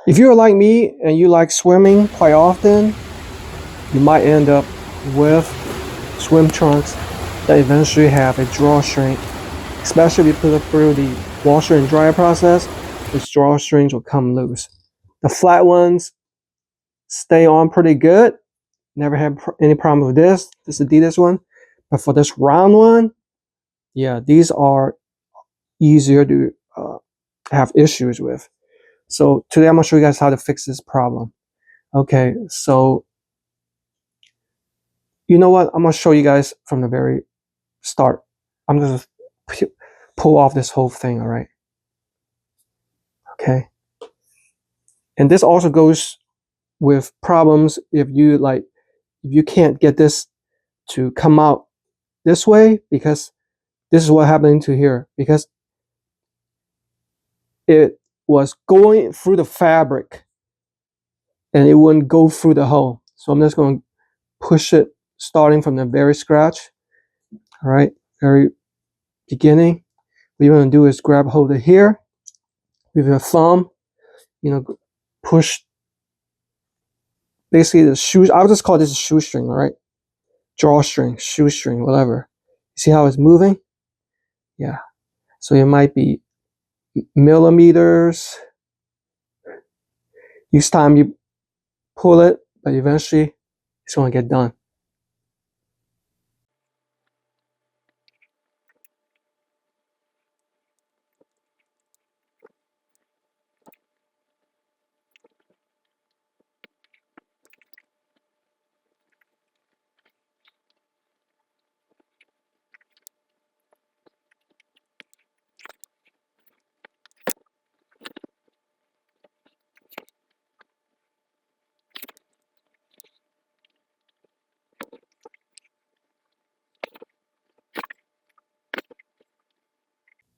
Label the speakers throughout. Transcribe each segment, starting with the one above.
Speaker 1: If you're like me and you like swimming quite often, you might end up with swim trunks that eventually have a drawstring, especially if you put it through the washer and dryer process. These drawstrings will come loose. The flat ones stay on pretty good. Never had any problem with this Adidas one. But for this round one, yeah, these are easier to have issues with. So today I'm gonna show you guys how to fix this problem. Okay, so you know what? I'm gonna show you guys from the very start. I'm gonna pull off this whole thing, all right? Okay. And this also goes with problems if you can't get this to come out this way, because this is what happened to here, because it was going through the fabric and it wouldn't go through the hole. So I'm just going to push it starting from the very scratch. All right, very beginning. What you're going to do is grab hold of here with your thumb, push basically the shoes. I'll just call this a shoestring, all right? Drawstring, shoestring, whatever. You see how it's moving? Yeah. So it might be millimeters. Each time you pull it, but eventually it's going to get done.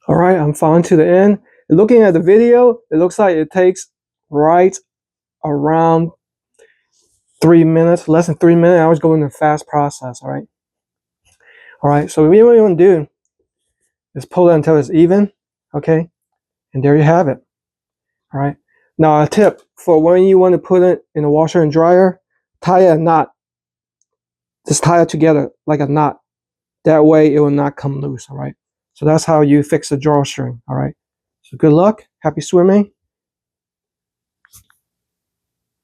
Speaker 1: All right, I'm finally to the end. Looking at the video, it looks like it takes right around 3 minutes, less than 3 minutes. I was going in a fast process, all right? All right, so what you want to do is pull it until it's even, okay? And there you have it, all right? Now a tip for when you want to put it in the washer and dryer, tie a knot. Just tie it together like a knot. That way it will not come loose, all right? So that's how you fix a drawstring, all right? So good luck, happy swimming.